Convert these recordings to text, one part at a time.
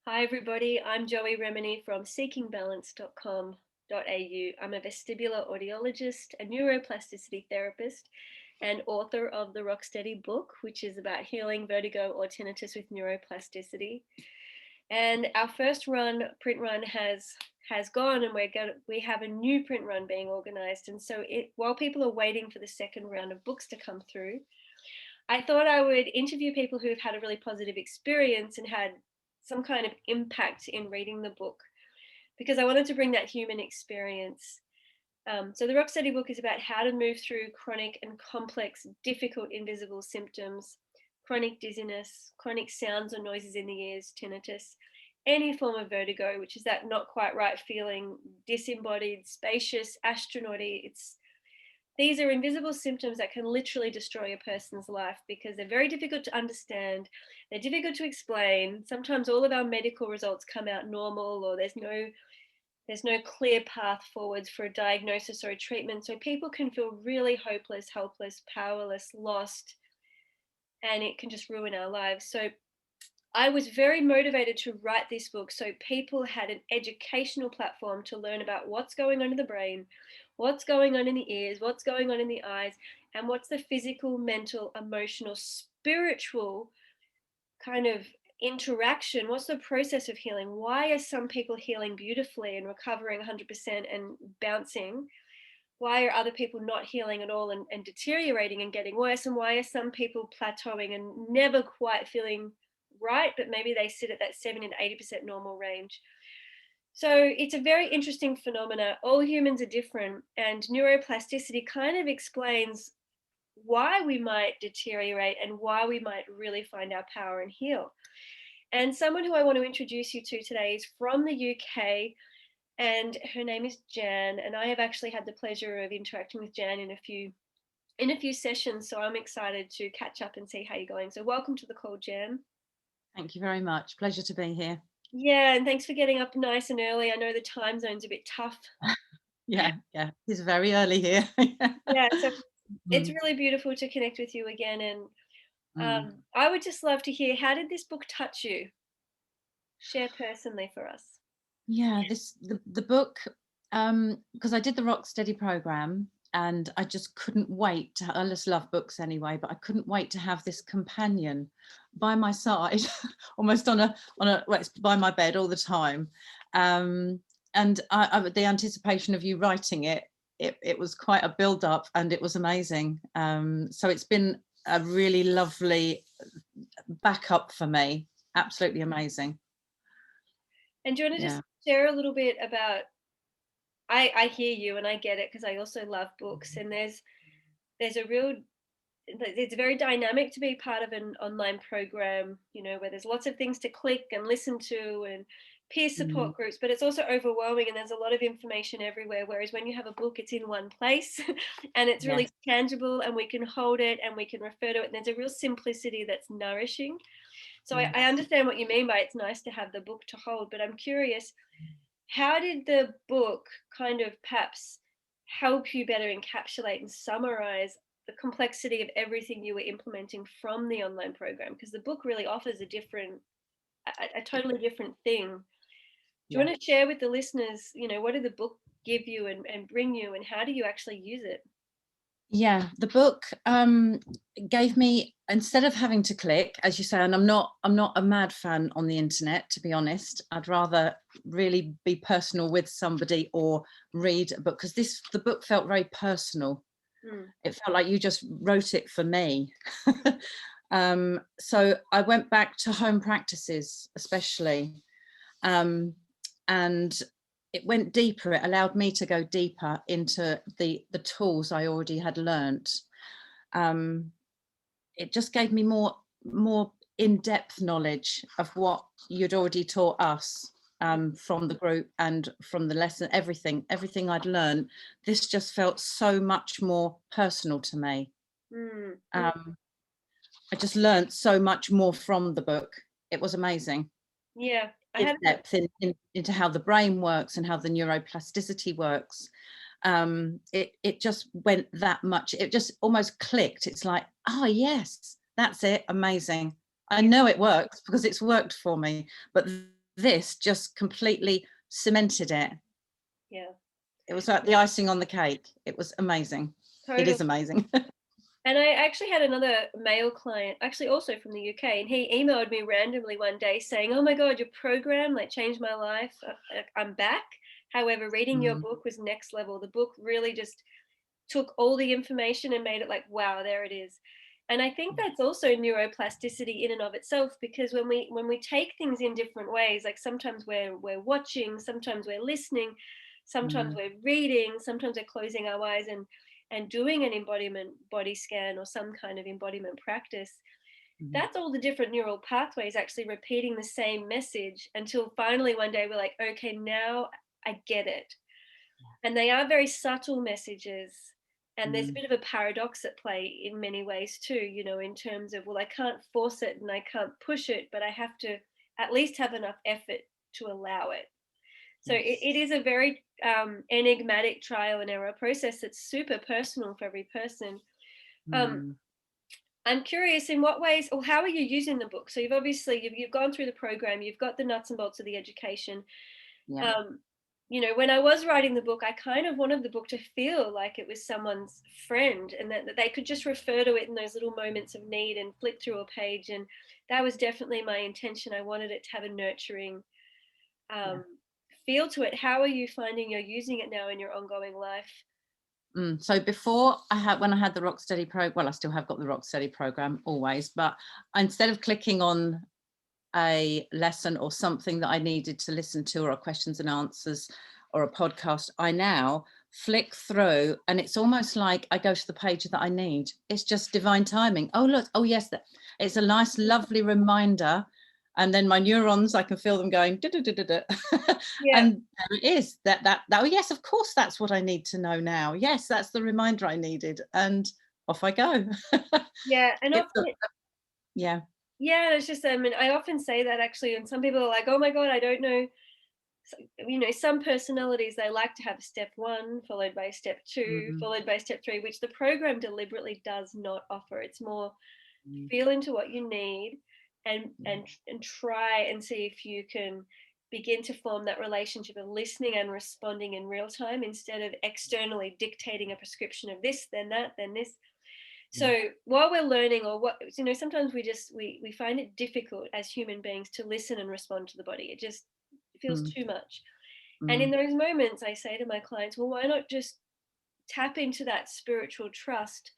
Hi everybody, I'm Joey Remenyi from seekingbalance.com.au. I'm a vestibular audiologist, a neuroplasticity therapist, and author of the Rocksteady book, which is about healing vertigo or tinnitus with neuroplasticity. And our first print run has gone, and we have a new print run being organized. And so while people are waiting for the second round of books to come through, I thought I would interview people who have had a really positive experience and had some kind of impact in reading the book, because I wanted to bring that human experience. So the Rocksteady book is about how to move through chronic and complex, difficult, invisible symptoms, chronic dizziness, chronic sounds or noises in the ears, tinnitus, any form of vertigo, which is that not quite right feeling, disembodied, spacious, astronauty. These are invisible symptoms that can literally destroy a person's life because they're very difficult to understand. They're difficult to explain. Sometimes all of our medical results come out normal, or there's no clear path forwards for a diagnosis or a treatment. So people can feel really hopeless, helpless, powerless, lost, and it can just ruin our lives. So I was very motivated to write this book so people had an educational platform to learn about what's going on in the brain, what's going on in the ears, what's going on in the eyes, and what's the physical, mental, emotional, spiritual kind of interaction. What's the process of healing? Why are some people healing beautifully and recovering 100% and bouncing? Why are other people not healing at all and deteriorating and getting worse? And why are some people plateauing and never quite feeling right, but maybe they sit at that 70 to 80% normal range? So it's a very interesting phenomena. All humans are different, and neuroplasticity kind of explains why we might deteriorate and why we might really find our power and heal. And someone who I want to introduce you to today is from the UK, and her name is Jan. And I have actually had the pleasure of interacting with Jan in a few sessions. So I'm excited to catch up and see how you're going. So welcome to the call, Jan. Thank you very much. Pleasure to be here. Yeah, and thanks for getting up nice and early. I know the time zone's a bit tough. Yeah. It's very early here. Yeah, so it's Mm, really beautiful to connect with you again. And mm. I would just love to hear, how did this book touch you? Share personally for us. Yeah, the book, because I did the Rocksteady program and I just couldn't wait to, I just love books anyway, but I couldn't wait to have this companion by my side, almost well, it's by my bed all the time. And the anticipation of you writing it was quite a build up and it was amazing. So it's been a really lovely backup for me. Absolutely amazing. And do you want to Yeah. just share a little bit about, I hear you and I get it because I also love books, and there's a real, it's very dynamic to be part of an online program, where there's lots of things to click and listen to and peer Mm, support groups, but it's also overwhelming and there's a lot of information everywhere. Whereas when you have a book, it's in one place and it's really yes. tangible and we can hold it and we can refer to it. And there's a real simplicity that's nourishing. So I Yes. understand what you mean by it's nice to have the book to hold, but I'm curious, how did the book kind of perhaps help you better encapsulate and summarize the complexity of everything you were implementing from the online program? Because the book really offers a totally different thing. Do you Yeah. want to share with the listeners, what did the book give you and bring you, and how do you actually use it? Yeah, the book gave me, instead of having to click, as you say, and I'm not a mad fan on the internet, to be honest. I'd rather really be personal with somebody or read a book, because the book felt very personal. Mm. It felt like you just wrote it for me. So I went back to home practices, especially, um, and it went deeper. It allowed me to go deeper into the tools I already had learnt. Um, it just gave me more in-depth knowledge of what you'd already taught us, from the group and from the lesson. Everything I'd learned, this just felt so much more personal to me. Mm. Mm. um, I just learned so much more from the book. It was amazing. Yeah, I Give have a, depth into how the brain works and how the neuroplasticity works. It just went that much. It just almost clicked. It's like, oh yes, that's it. Amazing. I yeah, know it works because it's worked for me. But this just completely cemented it. Yeah. It was like the icing on the cake. It was amazing. It is Totally. amazing. And I actually had another male client, actually also from the UK, and he emailed me randomly one day saying, "Oh my God, your program like changed my life. I'm back. However, reading your Mm, book was next level. The book really just took all the information and made it like, wow, there it is." And I think that's also neuroplasticity in and of itself, because when we take things in different ways, like sometimes we're watching, sometimes we're listening, sometimes mm, we're reading, sometimes we're closing our eyes and doing an embodiment body scan or some kind of embodiment practice. mm, That's all the different neural pathways actually repeating the same message until finally one day we're like, okay, now I get it. And they are very subtle messages. And there's a mm. bit of a paradox at play in many ways too, in terms of, well, I can't force it and I can't push it, but I have to at least have enough effort to allow it. So Yes. it is a very enigmatic trial and error process that's super personal for every person. Um, Mm, I'm curious, in what ways, or how are you using the book? So you've obviously you've gone through the program, you've got the nuts and bolts of the education. yeah. um, when I was writing the book, I kind of wanted the book to feel like it was someone's friend, and that they could just refer to it in those little moments of need and flick through a page. And that was definitely my intention. I wanted it to have a nurturing Yeah. um, feel to it. How are you finding you're using it now in your ongoing life? So before when I had the Rocksteady program, well, I still have got the Rocksteady program always, but instead of clicking on a lesson or something that I needed to listen to, or a questions and answers or a podcast, I now flick through and it's almost like I go to the page that I need. It's just divine timing. Oh, look, oh yes, it's a nice, lovely reminder. And then my neurons, I can feel them going, da, da, da, da, da. Yeah, And there it is. Oh yes, of course, that's what I need to know now. Yes, that's the reminder I needed. And off I go. yeah, and It's often, yeah. yeah, it's just I mean, I often say that actually, and some people are like, "Oh my God, I don't know." So, some personalities, they like to have step one followed by step two Mm, followed by step three, which the program deliberately does not offer. It's more mm, feel into what you need and yeah, and try and see if you can begin to form that relationship of listening and responding in real time, instead of externally dictating a prescription of this, then that, then this. yeah. So while we're learning, or what, sometimes we find it difficult as human beings to listen and respond to the body. It just feels Mm, too much. And in mm, those moments, I say to my clients, well, why not just tap into that spiritual trust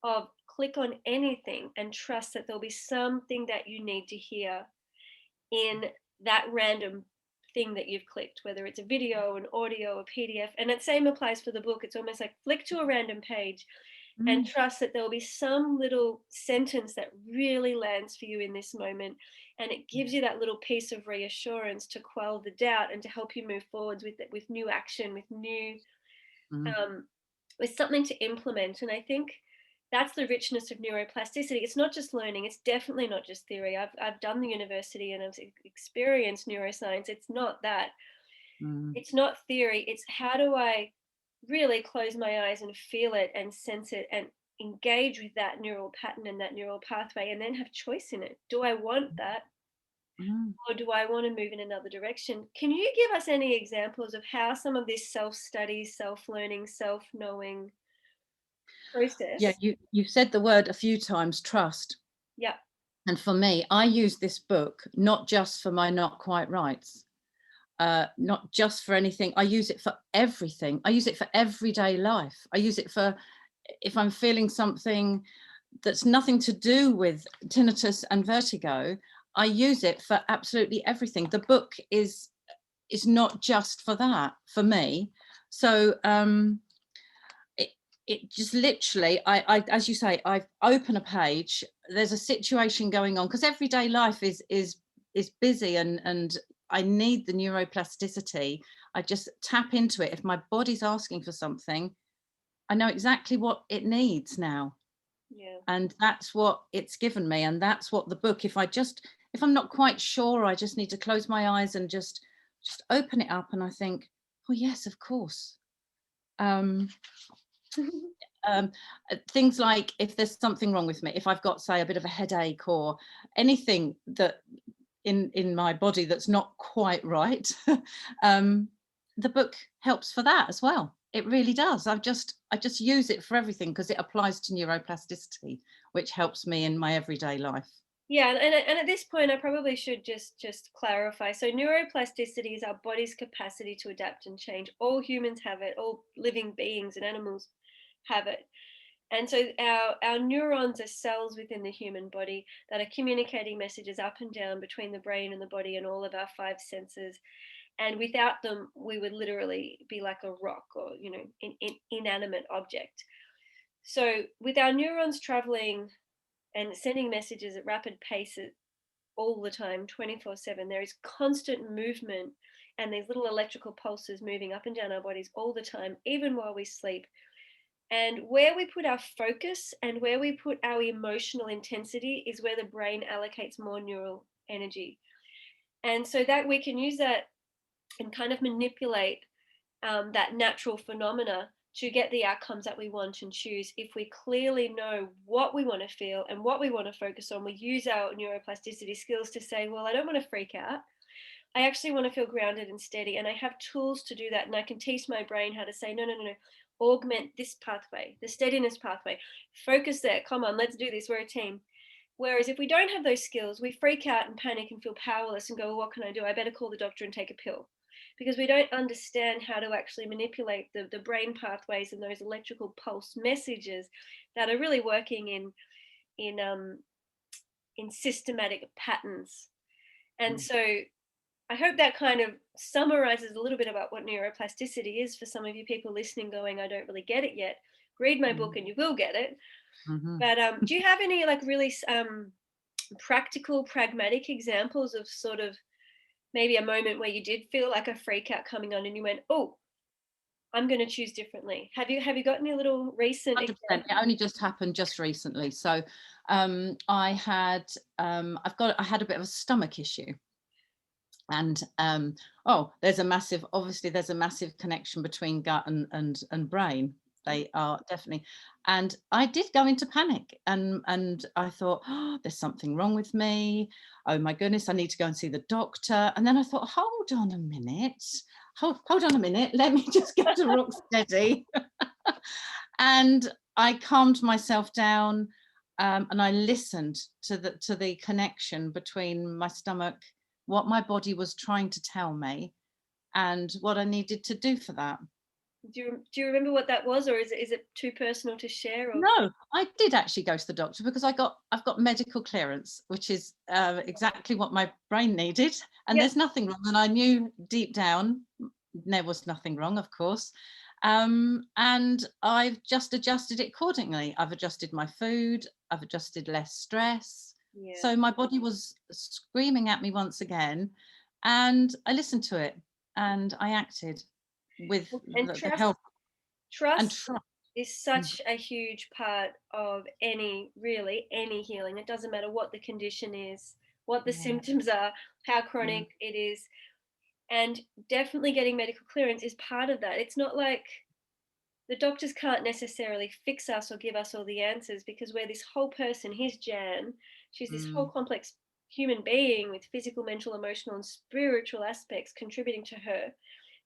of click on anything and trust that there'll be something that you need to hear in that random thing that you've clicked, whether it's a video, an audio, a PDF. And that same applies for the book. It's almost like flick to a random page and mm, trust that there'll be some little sentence that really lands for you in this moment. And it gives you that little piece of reassurance to quell the doubt and to help you move forwards with new action, with new mm. um, with something to implement. And I think that's the richness of neuroplasticity. It's not just learning. It's definitely not just theory. I've done the university and I've experienced neuroscience. It's not that. Mm, It's not theory. It's how do I really close my eyes and feel it and sense it and engage with that neural pattern and that neural pathway, and then have choice in it. Do I want that, mm. or do I want to move in another direction? Can you give us any examples of how some of this self-study, self-learning, self-knowing Yeah, process? you've said the word a few times, trust. Yeah. And for me, I use this book not just for my not quite rights, not just for anything. I use it for everything. I use it for everyday life. I use it for if I'm feeling something that's nothing to do with tinnitus and vertigo. I use it for absolutely everything. The book is not just for that for me. So it, it just literally, I as you say, I open a page, there's a situation going on, because everyday life is busy, and I need the neuroplasticity. I just tap into it. If my body's asking for something, I know exactly what it needs now, Yeah. and that's what it's given me. And that's what the book, if I'm not quite sure, I just need to close my eyes and just open it up, and I think, oh yes, of course. um um, Things like if there's something wrong with me, if I've got, say, a bit of a headache or anything that in my body that's not quite right, the book helps for that as well. It really does. I just use it for everything because it applies to neuroplasticity, which helps me in my everyday life. Yeah, and at this point, I probably should just clarify. So neuroplasticity is our body's capacity to adapt and change. All humans have it. All living beings and animals have it. And so our neurons are cells within the human body that are communicating messages up and down between the brain and the body and all of our five senses. And without them, we would literally be like a rock or, inanimate object. So with our neurons traveling and sending messages at rapid paces all the time, 24/7, there is constant movement and these little electrical pulses moving up and down our bodies all the time, even while we sleep. And where we put our focus and where we put our emotional intensity is where the brain allocates more neural energy. And so that we can use that and kind of manipulate that natural phenomena to get the outcomes that we want and choose. If we clearly know what we want to feel and what we want to focus on, we use our neuroplasticity skills to say, well, I don't want to freak out. I actually want to feel grounded and steady. And I have tools to do that. And I can teach my brain how to say, no, no, no, no, augment this pathway, the steadiness pathway. Focus there. Come on, let's do this. We're a team. Whereas if we don't have those skills, we freak out and panic and feel powerless and go, well, what can I do? I better call the doctor and take a pill. Because we don't understand how to actually manipulate the brain pathways and those electrical pulse messages that are really working in systematic patterns. And so I hope that kind of summarizes a little bit about what neuroplasticity is for some of you people listening going, I don't really get it yet. Read my book and you will get it. Mm-hmm. But do you have any like really practical, pragmatic examples of sort of maybe a moment where you did feel like a freak out coming on and you went, oh, I'm going to choose differently? Have you got any little recent 100%. examples? It only just happened just recently. So I had a bit of a stomach issue. And there's a massive connection between gut and brain. They are definitely. And I did go into panic and I thought, oh, there's something wrong with me. Oh my goodness, I need to go and see the doctor. And then I thought, hold on a minute. Hold on a minute. Let me just go to rock steady. And I calmed myself down, and I listened to the connection between my stomach, what my body was trying to tell me, and what I needed to do for that. Do you remember what that was, or is it too personal to share? Or No, I did actually go to the doctor because I've got medical clearance, which is exactly what my brain needed, and there's nothing wrong. And I knew deep down there was nothing wrong, of course. And I've just adjusted it accordingly. I've adjusted my food, I've adjusted less stress. So my body was screaming at me once again, and I listened to it and I acted with the help. Trust is such a huge part of any healing. It doesn't matter what the condition is, what the symptoms are, how chronic it is. And definitely getting medical clearance is part of that. It's not like the doctors can't necessarily fix us or give us all the answers, because we're this whole person. Here's Jan. She's this whole complex human being with physical, mental, emotional, and spiritual aspects contributing to her.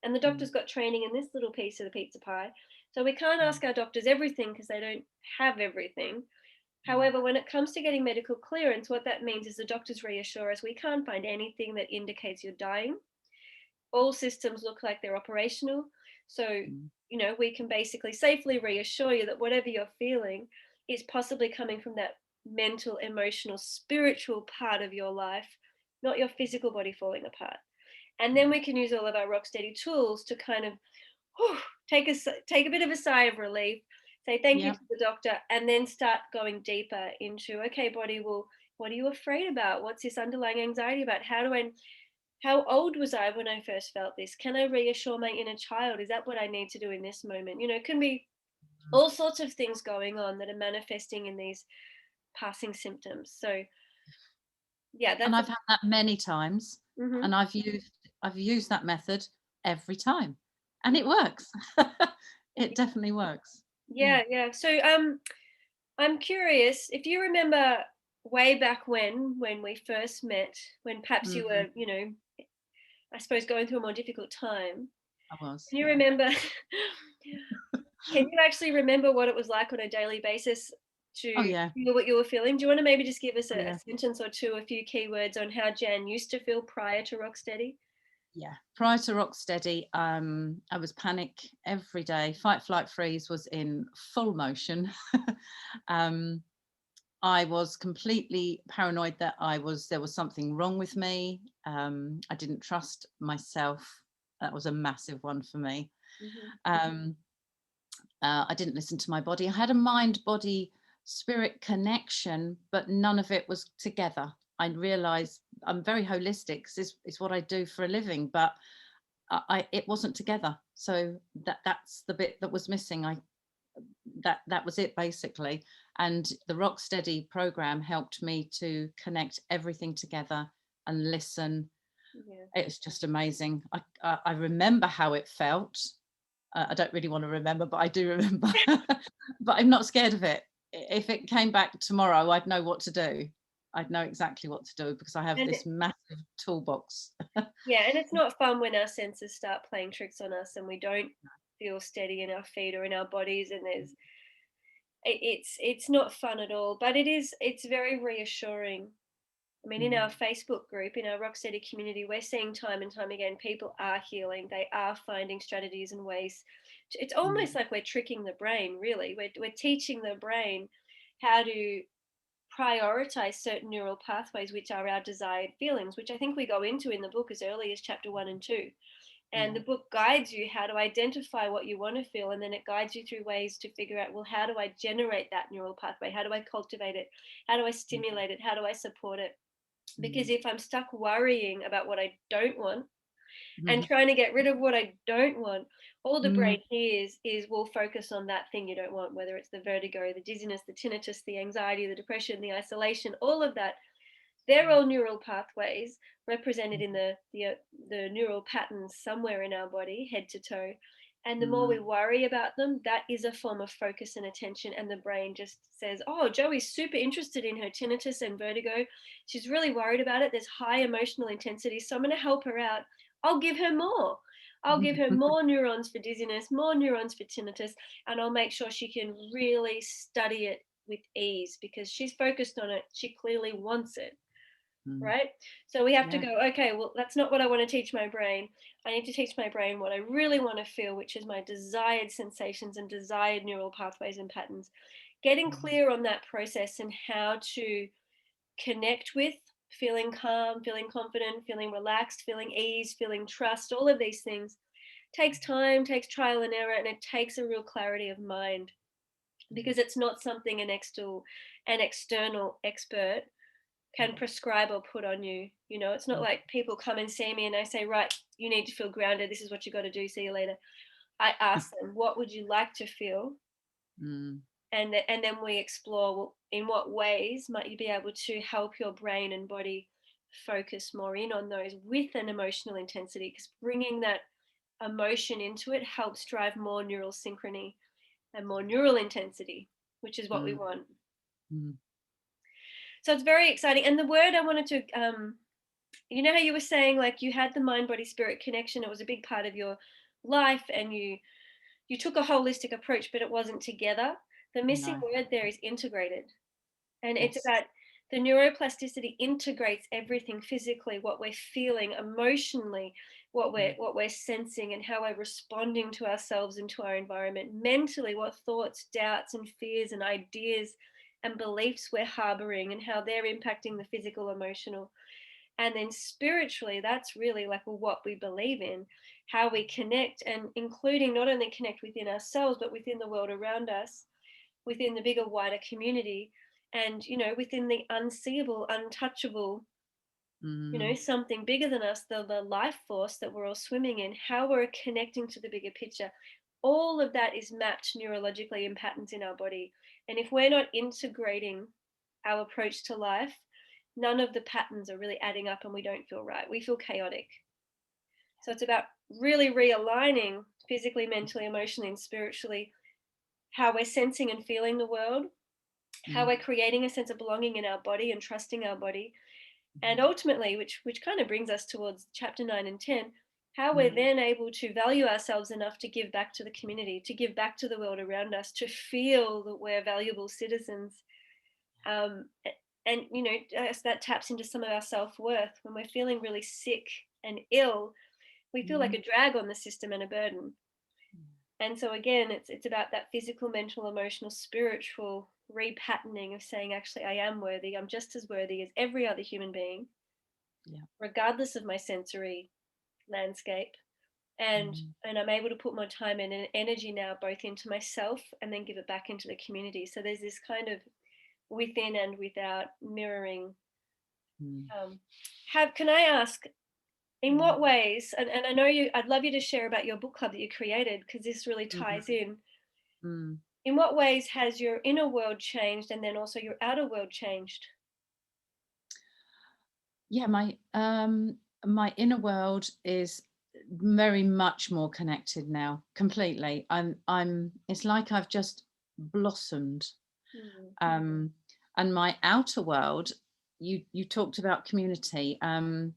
And the doctor's got training in this little piece of the pizza pie. So we can't ask our doctors everything because they don't have everything. However, when it comes to getting medical clearance, what that means is the doctors reassure us we can't find anything that indicates you're dying. All systems look like they're operational. So, we can basically safely reassure you that whatever you're feeling is possibly coming from that mental, emotional, spiritual part of your life, not your physical body falling apart. And then we can use all of our rock steady tools to kind of take a bit of a sigh of relief, say thank you to the doctor, and then start going deeper into, okay, body, well, what are you afraid about? What's this underlying anxiety about? How old was I when I first felt this? Can I reassure my inner child? Is that what I need to do in this moment? It can be all sorts of things going on that are manifesting in these passing symptoms. So and I've had that many times, and Mm-hmm. I've used that method every time, and it works. It definitely works. Yeah. So I'm curious if you remember way back when we first met, when perhaps you Mm, were, I suppose going through a more difficult time. I was, Can you yeah. remember? Can you actually remember what it was like on a daily basis Oh to yeah. feel what you were feeling? Do you want to maybe just give us Oh a yeah. sentence or two, a few keywords on how Jan used to feel prior to Rocksteady? Yeah. Prior to Rocksteady, I was panic every day. Fight, flight, freeze was in full motion. um, I was completely paranoid that there was something wrong with me. I didn't trust myself. That was a massive one for me. Hmm. Um, I didn't listen to my body. I had a mind, body, spirit connection, but none of it was together. I realized I'm very holistic. 'Cause it's what I do for a living, but it wasn't together. So that's the bit that was missing. That was it basically. And the Rocksteady program helped me to connect everything together and listen. Yeah. It's just amazing. I remember how it felt. I don't really want to remember, but I do remember. But I'm not scared of it. If it came back tomorrow, I'd know what to do. I'd know exactly what to do because I have And this massive toolbox. yeah, and it's not fun when our senses start playing tricks on us and we don't feel steady in our feet or in our bodies, and it's not fun at all, but it's very reassuring. I mean, in Mm, our Facebook group, in our Rocksteady community, we're seeing time and time again people are healing. They are finding strategies and ways. It's almost mm, like we're tricking the brain, really. We're teaching the brain how to prioritize certain neural pathways, which are our desired feelings, which I think we go into in the book as early as chapter 1 and 2. And the yeah. book guides you how to identify what you want to feel, and then it guides you through ways to figure out, well, how do I generate that neural pathway? How do I cultivate it? How do I Mm, stimulate it? How do I support it? Because mm, if I'm stuck worrying about what I don't want and mhm, trying to get rid of what I don't want, all the mm, brain hears is we'll focus on that thing you don't want, whether it's the vertigo, the dizziness, the tinnitus, the anxiety, the depression, the isolation, all of that. They're all neural pathways represented in the neural patterns somewhere in our body, head to toe. And the more we mm, worry about them, that is a form of focus and attention. And the brain just says, oh, Joey's super interested in her tinnitus and vertigo. She's really worried about it. There's high emotional intensity. So I'm going to help her out. I'll give her more. I'll give her mm. more neurons for dizziness, more neurons for tinnitus, and I'll make sure she can really study it with ease because she's focused on it. She clearly wants it, Mm. right? So we have to Yeah. go, okay, well, that's not what I want to teach my brain. I need to teach my brain what I really want to feel, which is my desired sensations and desired neural pathways and patterns. Getting Mm, clear on that process and how to connect with feeling calm, feeling confident, feeling relaxed, feeling ease, feeling trust, all of these things takes time, takes trial and error, and it takes a real clarity of mind mm, because it's not something an external expert can mm. prescribe or put on you. It's not Mm, like people come and see me and they say, right, you need to feel grounded. This is what you got to do. See you later. I ask them, what would you like to feel? mm, And then we explore, well, in what ways might you be able to help your brain and body focus more in on those with an emotional intensity, because bringing that emotion into it helps drive more neural synchrony and more neural intensity, which is what we mm, want. mm. So it's very exciting. And the word I wanted to how you were saying, like, you had the mind body spirit connection, it was a big part of your life, and you took a holistic approach, but it wasn't together. The missing No. word there is integrated, and it's Yes. about the neuroplasticity integrates everything physically, what we're feeling emotionally, what we're Mm, what we're sensing, and how we're responding to ourselves and to our environment mentally, what thoughts, doubts, and fears and ideas and beliefs we're harboring, and how they're impacting the physical, emotional. And then spiritually, that's really like, well, what we believe in, how we connect, and including not only connect within ourselves but within the world around us, within the bigger wider community, and within the unseeable, untouchable, mm, something bigger than us, the life force that we're all swimming in, how we're connecting to the bigger picture. All of that is mapped neurologically in patterns in our body, and if we're not integrating our approach to life, none of the patterns are really adding up, and we don't feel right. We feel chaotic. So it's about really realigning physically, mentally, emotionally, and spiritually how we're sensing and feeling the world, how mm, we're creating a sense of belonging in our body and trusting our body. And ultimately, which kind of brings us towards chapter 9 and 10, how we're mm, then able to value ourselves enough to give back to the community, to give back to the world around us, to feel that we're valuable citizens. um, and that taps into some of our self-worth. When we're feeling really sick and ill, we feel like mm, a drag on the system and a burden. And so again, it's about that physical, mental, emotional, spiritual repatterning of saying, actually, I am worthy. I'm just as worthy as every other human being, yeah, regardless of my sensory landscape. and mm, and I'm able to put more time and energy now both into myself and then give it back into the community. So there's this kind of within and without mirroring. mm, Have Can I ask, in mm, what ways, and I know I'd love you to share about your book club that you created, because this really mm, ties mm. in what ways has your inner world changed and then also your outer world changed? Yeah, my inner world is very much more connected now, completely. I'm it's like I've just blossomed. Mm. um and my outer world, you talked about community.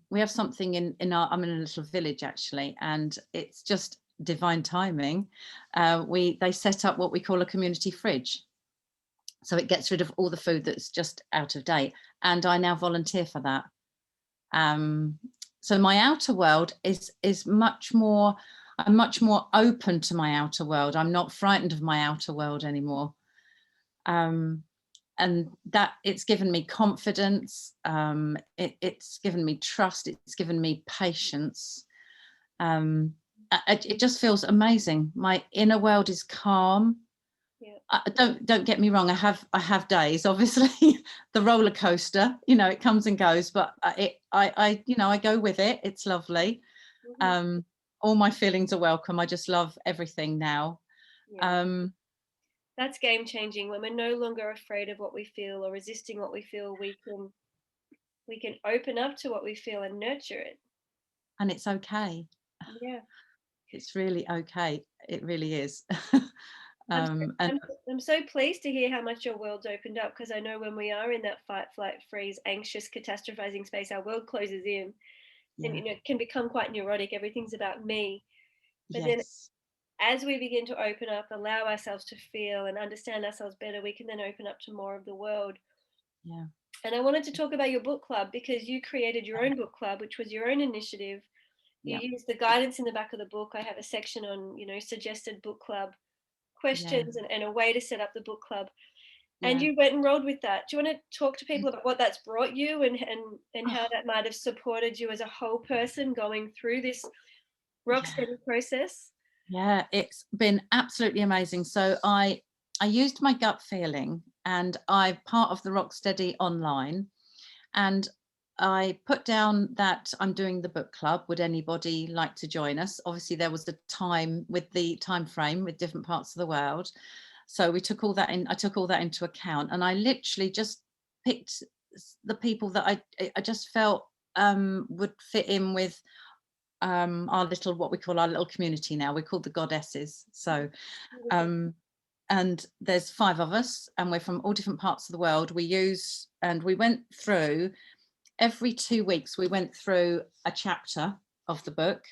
We have something in our, I'm in a little village actually, and it's just divine timing. We They set up what we call a community fridge, so it gets rid of all the food that's just out of date, and I now volunteer for that. um, so my outer world is much more, I'm much more open to my outer world. I'm not frightened of my outer world anymore. um, and that, it's given me confidence. It's given me trust, it's given me patience. um, it just feels amazing. My inner world is calm. Yeah. Don't get me wrong. I have days, obviously, the roller coaster. It comes and goes, but I go with it. It's lovely. Hmm. Um, all my feelings are welcome. I just love everything now. Yeah. Um, That's game changing. When we're no longer afraid of what we feel or resisting what we feel, we can open up to what we feel and nurture it. and it's okay. Yeah. It's really okay. It really is. I'm so, And I'm so pleased to hear how much your world's opened up, because I know when we are in that fight, flight, freeze, anxious, catastrophizing space, our world closes in, and yeah, it can become quite neurotic. Everything's about me. But then yes, as we begin to open up, allow ourselves to feel and understand ourselves better, we can then open up to more of the world. yeah, And I wanted to talk about your book club, because you created your own book club, which was your own initiative. You yeah, use the guidance in the back of the book. I have a section on, suggested book club yeah, questions and a way to set up the book club. And yeah. you went and rolled with that. Do you want to talk to people about what that's brought you, and how Oh, that might have supported you as a whole person going through this rock yeah. steady process? Yeah, it's been absolutely amazing. So I used my gut feeling, and I'm part of the Rocksteady online, and I put down that I'm doing the book club. Would anybody like to join us? Obviously, there was the time with the time frame with different parts of the world. So we took all that in, I took all that into account, and I literally just picked the people that I just felt would fit in with our little, what we call our little community now. We're called the Goddesses. So Beautiful. um, and there's 5 of us, and we're from all different parts of the world. We went through, every 2 weeks we went through a chapter of the book,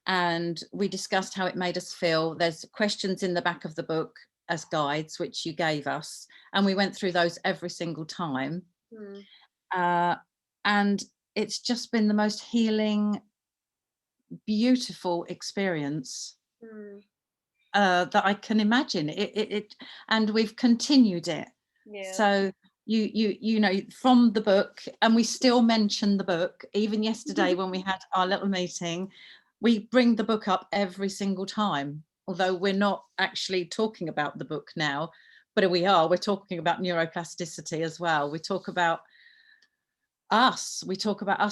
and we discussed how it made us feel. There's questions in the back of the book as guides which you gave us, and we went through those every single time. Hmm. uh, and it's just been the most healing, beautiful experience Hmm. that I can imagine. And we've continued it. Yeah. So from the book, and we still mention the book. Even yesterday when we had our little meeting, we bring the book up every single time. Although we're not actually talking about the book now, but we're talking about neuroplasticity as well. We talk about us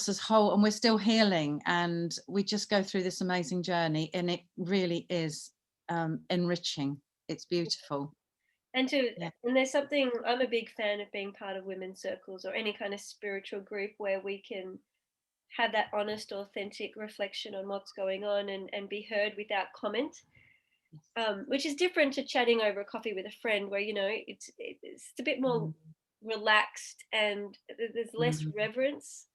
as whole, and we're still healing, and we just go through this amazing journey, and it really is enriching. It's beautiful. And to Yeah, and there's something, I'm a big fan of being part of women's circles or any kind of spiritual group where we can have that honest, authentic reflection on what's going on, and be heard without comment. which is different to chatting over a coffee with a friend, where it's a bit more Mm, relaxed and there's less mm, reverence.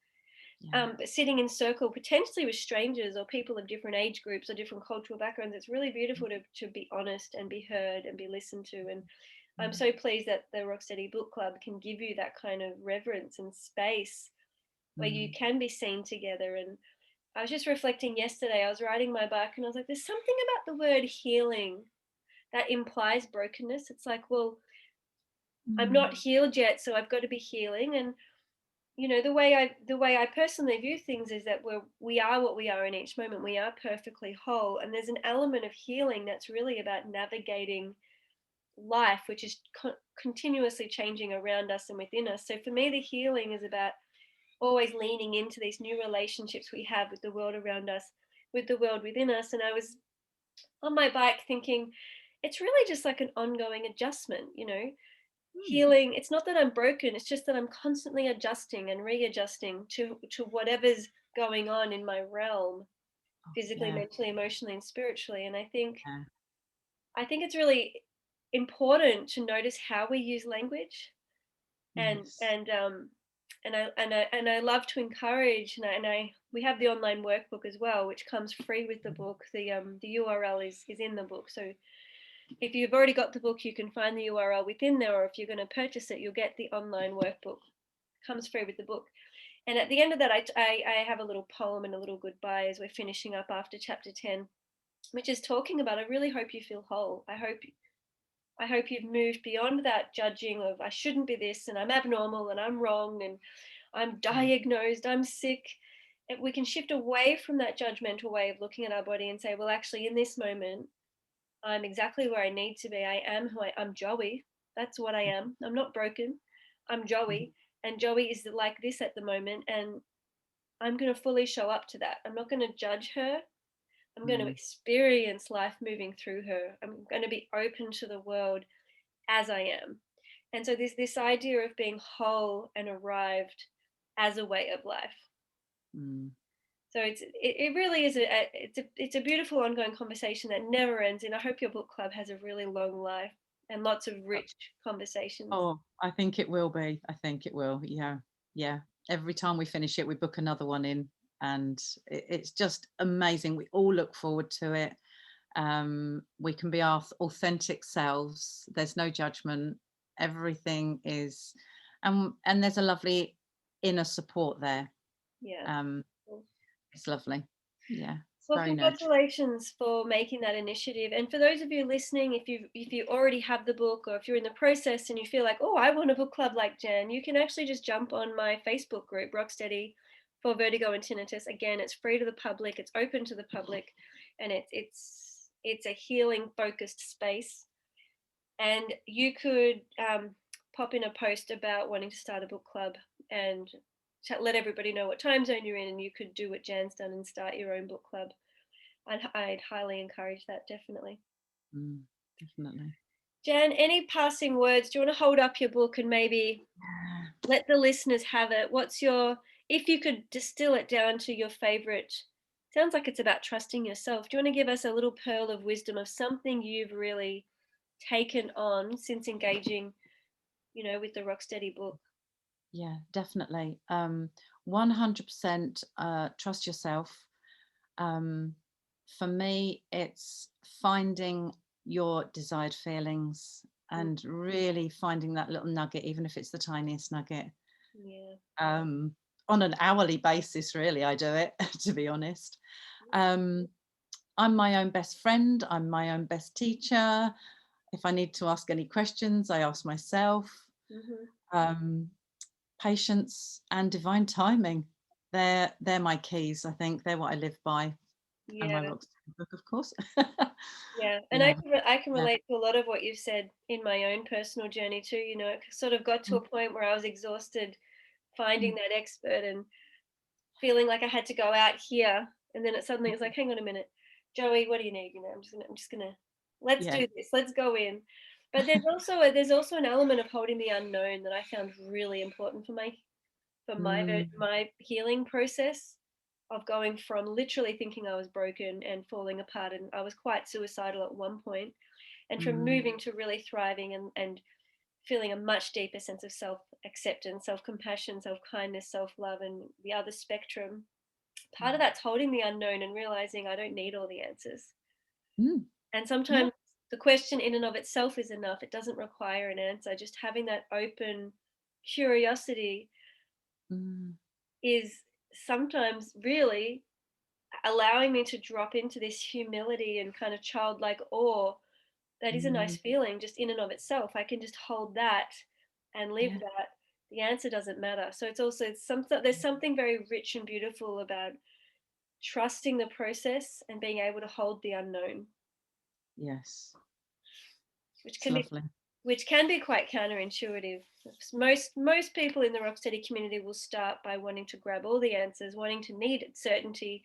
yeah. But sitting in circle potentially with strangers or people of different age groups or different cultural backgrounds, it's really beautiful to be honest and be heard and be listened to. And I'm Mm, so pleased that the Rocksteady Book Club can give you that kind of reverence and space where you mm, can be seen together. And I was just reflecting yesterday, I was riding my bike and I was like, there's something about the word healing that implies brokenness. It's like, well, I'm mm, not healed yet, so I've got to be healing. And the way I personally view things is that we are what we are in each moment. We are perfectly whole, and there's an element of healing that's really about navigating life, which is continuously changing around us and within us. So for me, the healing is about always leaning into these new relationships we have with the world around us, with the world within us. And I was on my bike thinking, it's really just like an ongoing adjustment. mm. Healing, it's not that I'm broken, it's just that I'm constantly adjusting and readjusting to whatever's going on in my realm, Oh, physically, yeah, mentally, emotionally, and spiritually. And yeah. I think it's really important to notice how we use language. and Yes. and um and I love to encourage, and I we have the online workbook as well, which comes free with the book. The URL is in the book, so if you've already got the book, you can find the URL within there, or if you're going to purchase it, you'll get the online workbook. It comes free with the book. And at the end of that, I have a little poem and a little goodbye as we're finishing up after chapter 10, which is talking about, I really hope you feel whole. I hope you've moved beyond that judging of I shouldn't be this and I'm abnormal and I'm wrong and I'm Mm, diagnosed, I'm sick. And we can shift away from that judgmental way of looking at our body and say, well, actually, in this moment, I'm exactly where I need to be. I am I'm Joey. That's what I am. I'm not broken. I'm mm, Joey. And Joey is like this at the moment. And I'm going to fully show up to that. I'm not going to judge her. I'm going to mm, experience life moving through her. I'm going to be open to the world as I am. And so there's this idea of being whole and arrived as a way of life. mm. So it really is it's a beautiful ongoing conversation that never ends. And I hope your book club has a really long life and lots of rich conversations. Oh, I think it will be. I think it will. Yeah. Yeah. Every time we finish it, we book another one in, and it's just amazing. We all look forward to it. We can be our authentic selves. There's no judgment. Everything is, and there's a lovely inner support there. Yeah. Um, it's lovely. Yeah, it's Well, very nurturing. congratulations for making that initiative. And for those of you listening, if you already have the book, or if you're in the process and you feel like, oh, I want a book club like Jan, you can actually just jump on my Facebook group, Rocksteady for Vertigo and Tinnitus. Again, it's free to the public, it's open to the public, and it's a healing focused space. And you could pop in a post about wanting to start a book club and let everybody know what time zone you're in, and you could do what Jan's done and start your own book club. I'd highly encourage that, definitely. Mm, definitely. Jan, any passing words? Do you want to hold up your book and maybe let the listeners have it? If you could distill it down to your favorite, sounds like it's about trusting yourself. Do you want to give us a little pearl of wisdom of something you've really taken on since engaging, with the Rocksteady book? Yeah, definitely. 100% trust yourself. Um, for me, it's finding your desired feelings Mm, and really finding that little nugget, even if it's the tiniest nugget. yeah. Um, on an hourly basis, really, I do it, to be honest. Um, I'm my own best friend, I'm my own best teacher. If I need to ask any questions, I ask myself. Mm-hmm. Um, Patience and divine timing. They're my keys, I think. They're what I live by. And my Yeah. rock book, of course. Yeah, and I Yeah, can I can yeah. relate to a lot of what you've said in my own personal journey too. It sort of got to Mm, a point where I was exhausted mm, finding that expert and feeling like I had to go out here, and then it suddenly was like, hang on a minute, Joey, what do you need? I'm just gonna let's yeah. do this. Let's go in. But there's also an element of holding the unknown that I found really important for my Mm, my healing process. of going from literally thinking I was broken and falling apart, and I was quite suicidal at one point, and from Mm, moving to really thriving and feeling a much deeper sense of self-acceptance, self-compassion, self-kindness, self-love, and the other spectrum. Part of that's holding the unknown and realizing I don't need all the answers. mm, And yeah. sometimes the question in and of itself is enough. It doesn't require an answer. Just having that open curiosity Mm, is sometimes really allowing me to drop into this humility and kind of childlike awe. That is a nice mm, feeling just in and of itself. I can just hold that and live yeah. that. The answer doesn't matter. So it's also something, there's something very rich and beautiful about trusting the process and being able to hold the unknown, Yes. which It's can be lovely. quite counterintuitive. Most people in the Rocksteady community will start by wanting to grab all the answers, wanting to need certainty,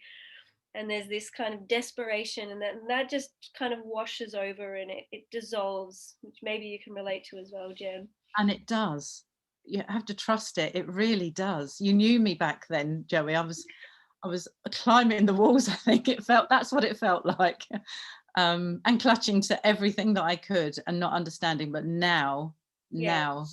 and there's this kind of desperation, and that just kind of washes over and it dissolves, which maybe you can relate to as well, Jen. And it does. You have to trust it. It really does. You knew me back then, Joey. I was climbing the walls. I think that's what it felt like, and clutching to everything that I could and not understanding. But Yeah, now,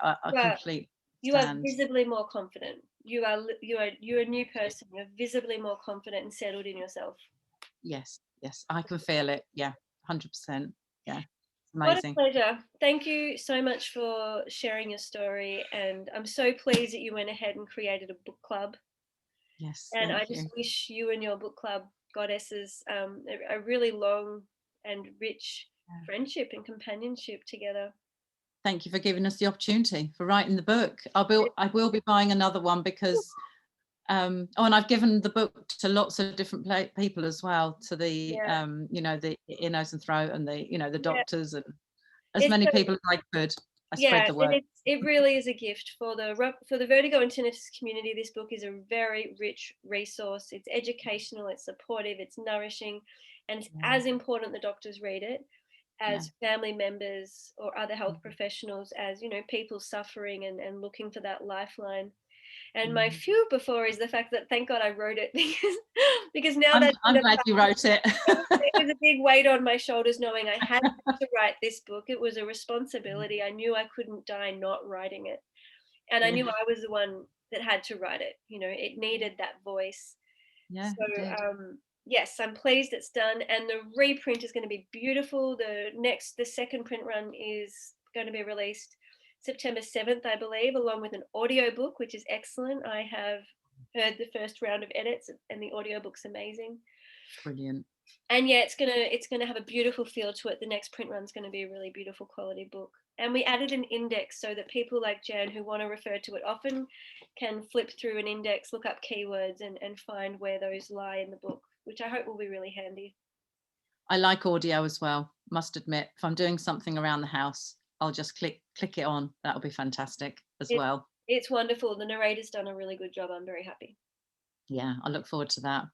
I but completely you are understand. visibly more confident. You're a new person. You're visibly more confident and settled in yourself. Yes, yes, I can feel it. Yeah, 100%. Yeah, What a amazing. pleasure. Thank you so much for sharing your story. And I'm so pleased that you went ahead and created a book club. Yes, And I thank just you. wish you and your book club goddesses a really long and rich Yeah. friendship and companionship together. Thank you for giving us the opportunity for writing the book. I will be buying another one because oh, and I've given the book to lots of different people as well, to the Yeah, the ear, nose and throat, and the yeah. doctors, and as It's many so, people as I could. I spread yeah, the and word. it really is a gift for the vertigo and tinnitus community. This book is a very rich resource. It's educational, it's supportive, it's nourishing, and it's Yeah, as important the doctors read it yeah, as family members or other health mhm, professionals, as people suffering and looking for that lifeline. And my mhm. fear before is the fact that thank God I wrote it because now I'm that I'm glad you wrote it. it was a big weight on my shoulders knowing I had to write this book. It was a responsibility. I knew I couldn't die not writing it. And I Yeah, knew I was the one that had to write it. It needed that voice. yeah, So it did. yes, I'm pleased it's done. And the reprint is going to be beautiful. The second print run is going to be released September 7th, I believe, along with an audio book, which is excellent. I have heard the first round of edits and the audiobook's amazing. Brilliant. And yeah, it's gonna have a beautiful feel to it. The next print run's gonna be a really beautiful quality book. And we added an index so that people like Jan who want to refer to it often can flip through an index, look up keywords and find where those lie in the book, which I hope will be really handy. I like audio as well. Must admit, if I'm doing something around the house, I'll just click it on. That'll be fantastic as It, well. it's wonderful. The narrator's done a really good job. I'm very happy. Yeah, I look forward to that.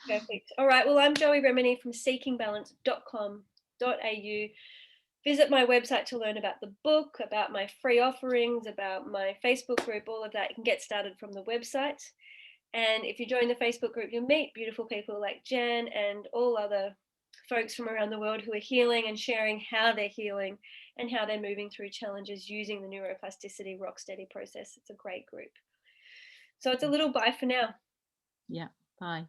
Perfect. All right. Well, I'm Joey Remenyi from seekingbalance.com.au. Visit my website to learn about the book, about my free offerings, about my Facebook group, all of that. You can get started from the website. And if you join the Facebook group, you'll meet beautiful people like Jan and all other folks from around the world who are healing and sharing how they're healing and how they're moving through challenges using the neuroplasticity rocksteady process. It's a great group. So it's a little bye for now. Yeah, bye.